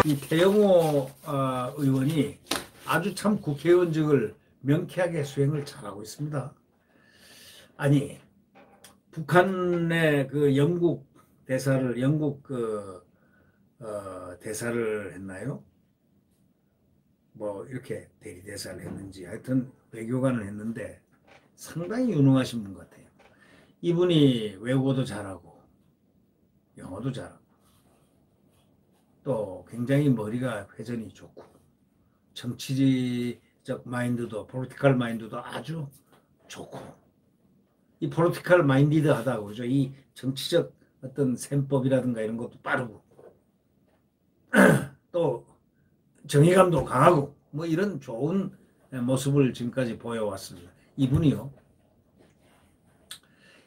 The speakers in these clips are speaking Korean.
이 태영호 의원이 아주 참 국회의원직을 명쾌하게 수행을 잘하고 있습니다. 아니, 북한의 그 영국 대사를 대사를 했나요? 뭐 이렇게 대리대사를 했는지 하여튼 외교관을 했는데 상당히 유능하신 분 같아요. 이분이 외국어도 잘하고 영어도 잘하고 또 굉장히 머리가 회전이 좋고 정치적 마인드도 포리티컬 마인드도 아주 좋고 이 포리티컬 마인디드하다고 그러죠. 이 정치적 어떤 셈법이라든가 이런 것도 빠르고 또 정의감도 강하고 뭐 이런 좋은 모습을 지금까지 보여왔습니다. 이분이요.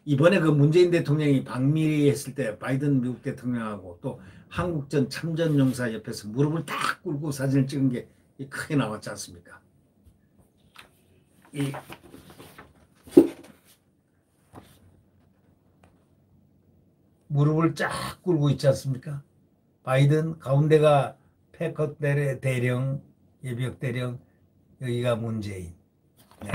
이번에 그 문재인 대통령이 방미했을 때 바이든 미국 대통령하고 또 한국전 참전용사 옆에서 무릎을 딱 꿇고 사진을 찍은 게 크게 나왔지 않습니까? 이 무릎을 쫙 꿇고 있지 않습니까? 바이든 가운데가 패컷 대령, 예비역 대령, 여기가 문재인. 네.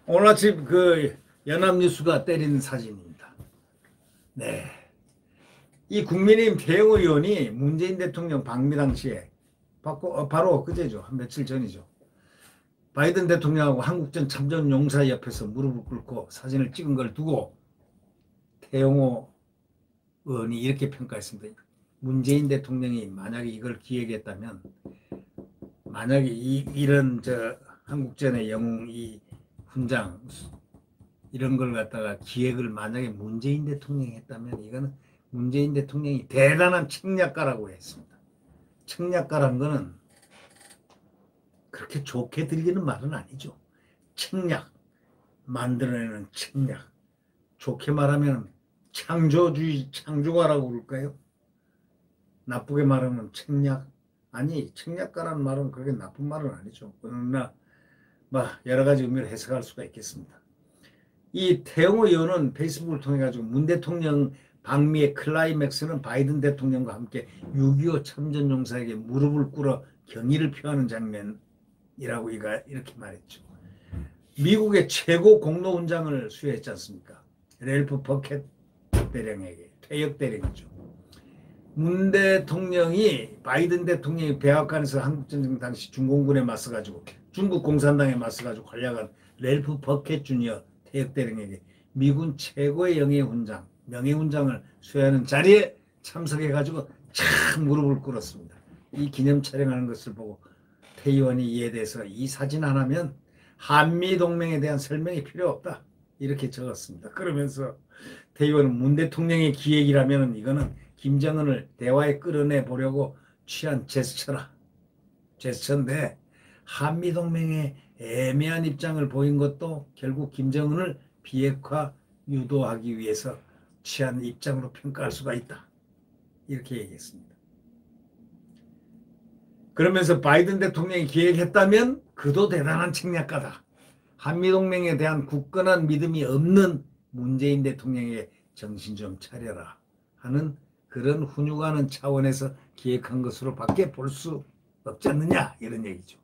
오늘 아침 그 연합뉴스가 때린 사진입니다. 네. 이 국민의힘 태영호 의원이 문재인 대통령 방미 당시에 바로 그제죠. 한 며칠 전이죠. 바이든 대통령하고 한국전 참전 용사 옆에서 무릎을 꿇고 사진을 찍은 걸 두고 태영호 의원이 이렇게 평가했습니다. 문재인 대통령이 만약에 이걸 기획했다면 만약에 이런 한국전의 영웅 이 훈장 이런 걸 갖다가 기획을 만약에 문재인 대통령이 했다면 이거는 문재인 대통령이 대단한 책략가라고 했습니다. 책략가란 거는 그렇게 좋게 들리는 말은 아니죠. 책략, 만들어내는 책략. 좋게 말하면 창조주의, 창조가라고 그럴까요? 나쁘게 말하면 책략. 아니, 책략가라는 말은 그렇게 나쁜 말은 아니죠. 그러나 여러 가지 의미를 해석할 수가 있겠습니다. 이 태영호 의원은 페이스북을 통해 가지고 문 대통령 방미의 클라이맥스는 바이든 대통령과 함께 6.25 참전용사에게 무릎을 꿇어 경의를 표하는 장면이라고 이렇게 말했죠. 미국의 최고 공로훈장을 수여했지 않습니까? 랠프 버켓 대령에게, 퇴역 대령이죠. 문 대통령이 바이든 대통령이 백악관에서 한국전쟁 당시 중공군에 맞서가지고 중국 공산당에 맞서가지고 활약한 랠프 버켓 주니어 퇴역 대령에게 미군 최고의 명예훈장을 수여하는 자리에 참석해가지고 참 무릎을 꿇었습니다. 이 기념 촬영하는 것을 보고 태 의원이 이에 대해서 이 사진 하나면 한미동맹에 대한 설명이 필요 없다 이렇게 적었습니다. 그러면서 태 의원은 문 대통령의 기획이라면 이거는 김정은을 대화에 끌어내 보려고 취한 제스처인데 한미동맹의 애매한 입장을 보인 것도 결국 김정은을 비핵화 유도하기 위해서 취한 입장으로 평가할 수가 있다. 이렇게 얘기했습니다. 그러면서 바이든 대통령이 기획했다면 그도 대단한 책략가다. 한미동맹에 대한 굳건한 믿음이 없는 문재인 대통령에게 정신 좀 차려라 하는 그런 훈육하는 차원에서 기획한 것으로 밖에 볼 수 없지 않느냐 이런 얘기죠.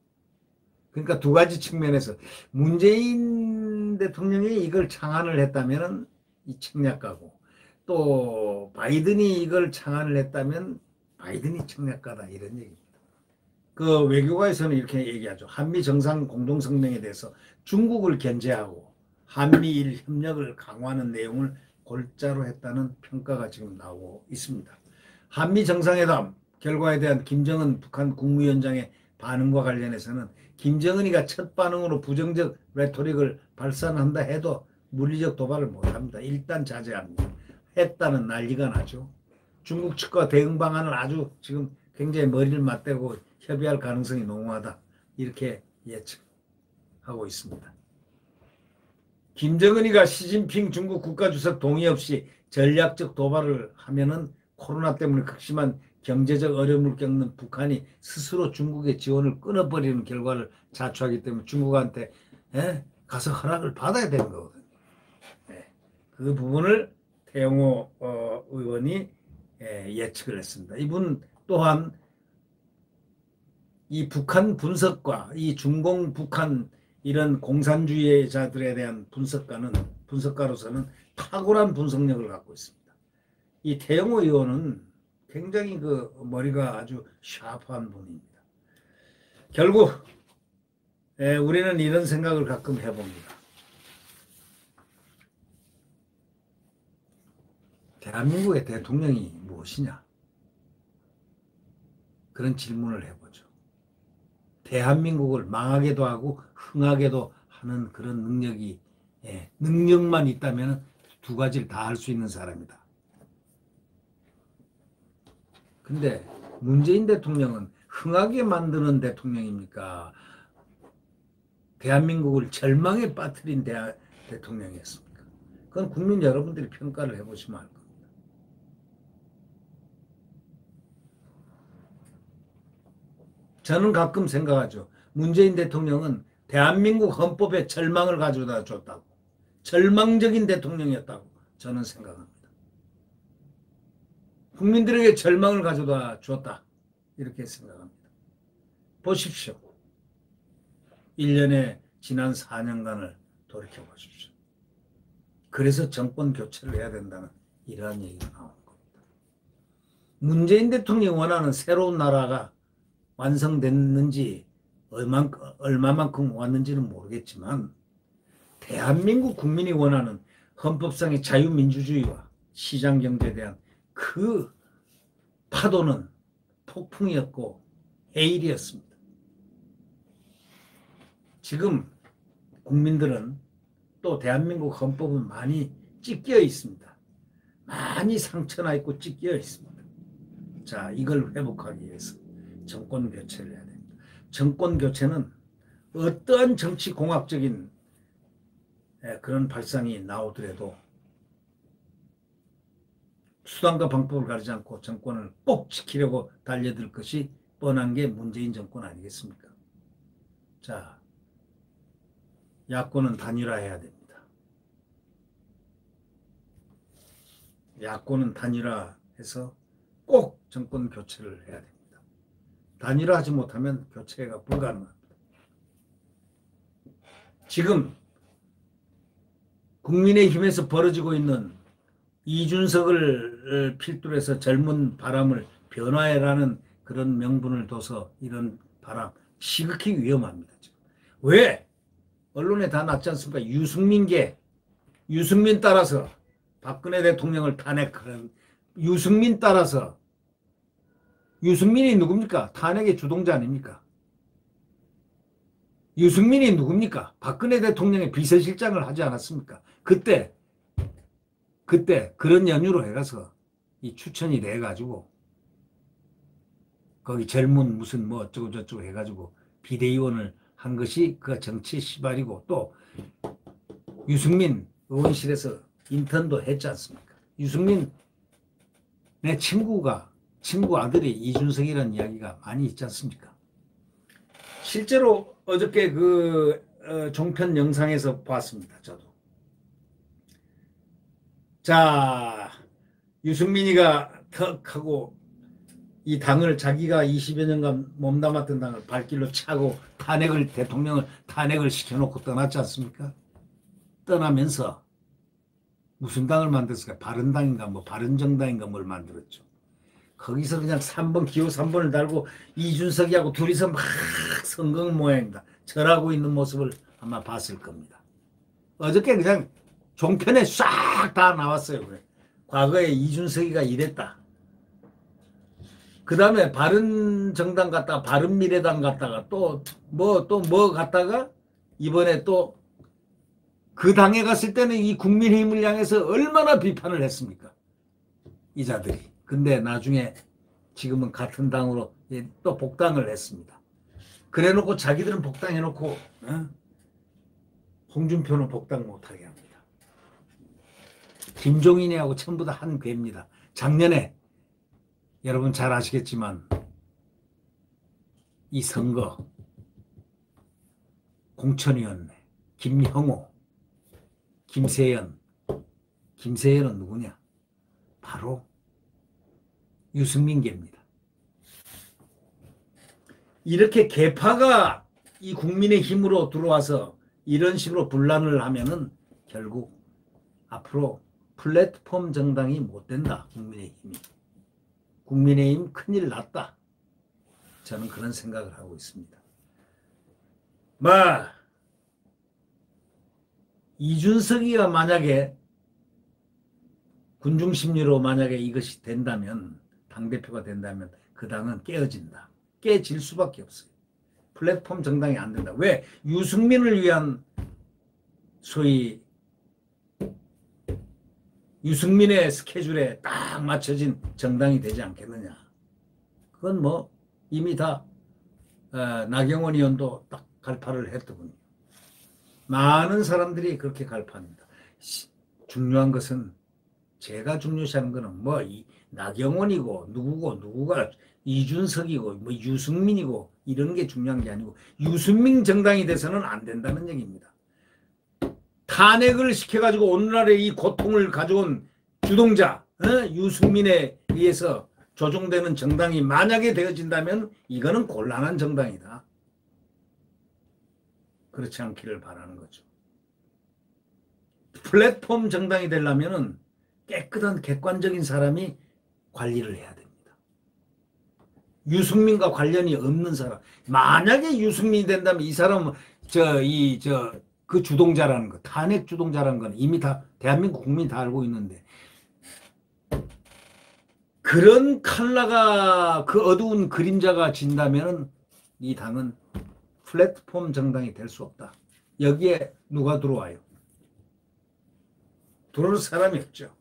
그러니까 두 가지 측면에서 문재인 대통령이 이걸 창안을 했다면 이 책략가고 또 바이든이 이걸 창안을 했다면 바이든이 책략가다 이런 얘기입니다. 그 외교가에서는 이렇게 얘기하죠. 한미 정상 공동성명에 대해서 중국을 견제하고 한미일 협력을 강화하는 내용을 골자로 했다는 평가가 지금 나오고 있습니다. 한미 정상회담 결과에 대한 김정은 북한 국무위원장의 반응과 관련해서는 김정은이가 첫 반응으로 부정적 레토릭을 발산한다 해도 물리적 도발을 못합니다. 일단 자제합니다. 했다는 난리가 나죠. 중국 측과 대응 방안을 아주 지금 굉장히 머리를 맞대고 협의할 가능성이 농후하다. 이렇게 예측하고 있습니다. 김정은이가 시진핑 중국 국가주석 동의 없이 전략적 도발을 하면은 코로나 때문에 극심한 경제적 어려움을 겪는 북한이 스스로 중국의 지원을 끊어버리는 결과를 자초하기 때문에 중국한테 가서 허락을 받아야 되는 거거든요. 그 부분을 태영호 의원이 예측을 했습니다. 이분 또한 이 북한 분석과 이 중공 북한 이런 공산주의자들에 대한 분석가로서는 탁월한 분석력을 갖고 있습니다. 이 태영호 의원은 굉장히 그 머리가 아주 샤프한 분입니다. 결국 우리는 이런 생각을 가끔 해봅니다. 대한민국의 대통령이 무엇이냐? 그런 질문을 해보죠. 대한민국을 망하게도 하고 흥하게도 하는 그런 능력이 능력만 있다면 두 가지를 다 할 수 있는 사람이다. 근데 문재인 대통령은 흥하게 만드는 대통령입니까? 대한민국을 절망에 빠뜨린 대통령이었습니까? 그건 국민 여러분들이 평가를 해보시면 알 겁니다. 저는 가끔 생각하죠. 문재인 대통령은 대한민국 헌법에 절망을 가져다 줬다고. 절망적인 대통령이었다고 저는 생각합니다. 국민들에게 절망을 가져다 줬다. 이렇게 생각합니다. 보십시오. 1년의 지난 4년간을 돌이켜 보십시오. 그래서 정권 교체를 해야 된다는 이러한 얘기가 나오는 겁니다. 문재인 대통령이 원하는 새로운 나라가 완성됐는지 얼마만큼 왔는지는 모르겠지만 대한민국 국민이 원하는 헌법상의 자유민주주의와 시장경제에 대한 그 파도는 폭풍이었고 해일이었습니다. 지금 국민들은 또 대한민국 헌법은 많이 찢겨 있습니다. 많이 상처나 있고 찢겨 있습니다. 자, 이걸 회복하기 위해서 정권 교체를 해야 됩니다. 정권 교체는 어떠한 정치공학적인 그런 발상이 나오더라도 수단과 방법을 가리지 않고 정권을 꼭 지키려고 달려들 것이 뻔한 게 문재인 정권 아니겠습니까? 자, 야권은 단일화해야 됩니다. 야권은 단일화해서 꼭 정권 교체를 해야 됩니다. 단일화하지 못하면 교체가 불가능합니다. 지금 국민의힘에서 벌어지고 있는 이준석을 필두로 해서 젊은 바람을 변화해라는 그런 명분을 둬서 이런 바람 시극히 위험합니다. 지금. 왜? 언론에 다 났지 않습니까? 유승민 따라서 박근혜 대통령을 탄핵하는 유승민 따라서 유승민이 누굽니까? 탄핵의 주동자 아닙니까? 유승민이 누굽니까? 박근혜 대통령의 비서실장을 하지 않았습니까? 그때 그런 연유로 해가서 이 추천이 돼가지고 거기 젊은 무슨 뭐 어쩌고 저쩌고 해가지고 비대위원을 한 것이 그 정치의 시발이고 또 유승민 의원실에서 인턴도 했지 않습니까? 유승민 내 친구 아들이 이준석이라는 이야기가 많이 있지 않습니까? 실제로 어저께 그 종편 영상에서 봤습니다. 저도. 자, 유승민이가 턱 하고 이 당을 자기가 20여 년간 몸담았던 당을 발길로 차고 대통령을 탄핵을 시켜놓고 떠났지 않습니까? 떠나면서 무슨 당을 만들었을까? 바른당인가 뭐 바른정당인가 뭘 만들었죠. 거기서 그냥 3번 기호 3번을 달고 이준석이하고 둘이서 막 성공 모양입니다. 절하고 있는 모습을 아마 봤을 겁니다. 어저께 그냥 종편에 싹 다 나왔어요. 그래. 과거에 이준석이가 이랬다. 그 다음에 바른정당 갔다가 바른미래당 갔다가 또 뭐 갔다가 이번에 또 그 당에 갔을 때는 이 국민의힘을 향해서 얼마나 비판을 했습니까? 이 자들이. 근데 나중에 지금은 같은 당으로 또 복당을 했습니다. 그래놓고 자기들은 복당해놓고 홍준표는 복당 못하게 합니다. 김종인이하고 전부 다 한 괴입니다. 작년에 여러분 잘 아시겠지만 이 선거 공천위원회 김형호, 김세연, 김세연은 누구냐? 바로 유승민계입니다. 이렇게 계파가 이 국민의힘으로 들어와서 이런 식으로 분란을 하면은 결국 앞으로 플랫폼 정당이 못 된다. 국민의힘이. 국민의힘 큰일 났다. 저는 그런 생각을 하고 있습니다. 이준석이가 만약에 군중심리로 만약에 이것이 된다면, 당대표가 된다면 그 당은 깨어진다. 깨질 수밖에 없어요. 플랫폼 정당이 안 된다. 왜? 유승민을 위한 소위 유승민의 스케줄에 딱 맞춰진 정당이 되지 않겠느냐. 그건 뭐 이미 다 나경원 의원도 딱 갈파를 했더군요. 많은 사람들이 그렇게 갈파합니다. 중요한 것은 제가 중요시하는 거는 뭐 이 나경원이고 누구가 이준석이고 뭐 유승민이고 이런 게 중요한 게 아니고 유승민 정당이 돼서는 안 된다는 얘기입니다. 탄핵을 시켜가지고 오늘날의 이 고통을 가져온 주동자 유승민에 의해서 조종되는 정당이 만약에 되어진다면 이거는 곤란한 정당이다. 그렇지 않기를 바라는 거죠. 플랫폼 정당이 되려면은 깨끗한 객관적인 사람이 관리를 해야 됩니다. 유승민과 관련이 없는 사람. 만약에 유승민이 된다면 이 사람은 그 주동자라는 거, 탄핵 주동자라는 건 이미 다 대한민국 국민이 다 알고 있는데 그런 칼라가 그 어두운 그림자가 진다면 이 당은 플랫폼 정당이 될 수 없다. 여기에 누가 들어와요? 들어올 사람이 없죠.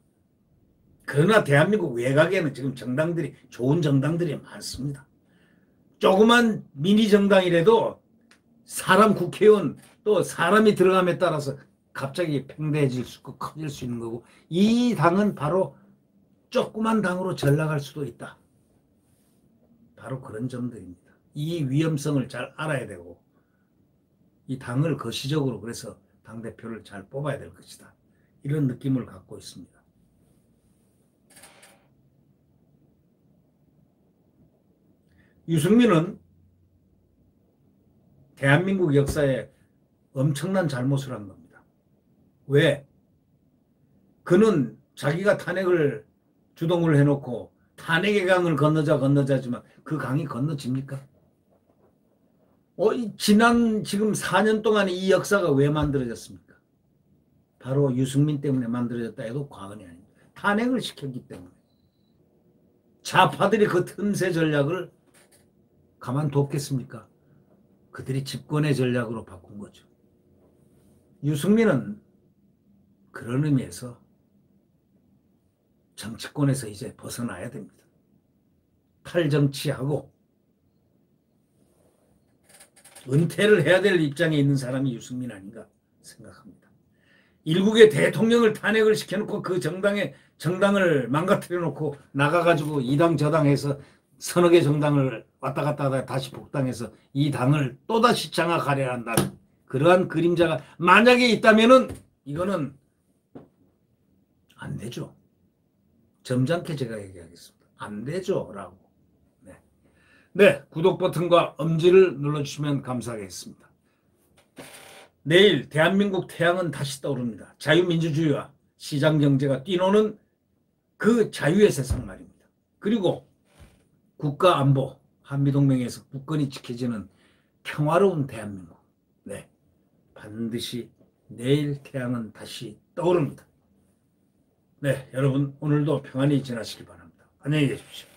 그러나 대한민국 외곽에는 지금 정당들이 좋은 정당들이 많습니다. 조그만 미니 정당이라도 사람 국회의원 또 사람이 들어감에 따라서 갑자기 팽대해질 수 있고 커질 수 있는 거고 이 당은 바로 조그만 당으로 전락할 수도 있다. 바로 그런 점들입니다. 이 위험성을 잘 알아야 되고 이 당을 거시적으로 그래서 당대표를 잘 뽑아야 될 것이다. 이런 느낌을 갖고 있습니다. 유승민은 대한민국 역사에 엄청난 잘못을 한 겁니다. 왜? 그는 자기가 탄핵을 주동을 해놓고 탄핵의 강을 건너자지만 그 강이 건너집니까? 지난 지금 4년 동안 이 역사가 왜 만들어졌습니까? 바로 유승민 때문에 만들어졌다 해도 과언이 아닙니다. 탄핵을 시켰기 때문에. 좌파들이 그 틈새 전략을 가만뒀겠습니까? 그들이 집권의 전략으로 바꾼 거죠. 유승민은 그런 의미에서 정치권에서 이제 벗어나야 됩니다. 탈정치하고 은퇴를 해야 될 입장에 있는 사람이 유승민 아닌가 생각합니다. 일국의 대통령을 탄핵을 시켜놓고 그 정당을 망가뜨려 놓고 나가가지고 이 당 저 당 해서 서너 개 정당을 왔다 갔다 하다가 다시 복당해서 이 당을 또다시 장악하려 한다는 그러한 그림자가 만약에 있다면은 이거는 안 되죠. 점잖게 제가 얘기하겠습니다. 안 되죠. 라고. 네, 구독 버튼과 엄지를 눌러주시면 감사하겠습니다. 내일 대한민국 태양은 다시 떠오릅니다. 자유민주주의와 시장경제가 뛰노는 그 자유의 세상 말입니다. 그리고 국가안보, 한미동맹에서 국권이 지켜지는 평화로운 대한민국. 네, 반드시 내일 태양은 다시 떠오릅니다. 네, 여러분 오늘도 평안히 지나시기 바랍니다. 안녕히 계십시오.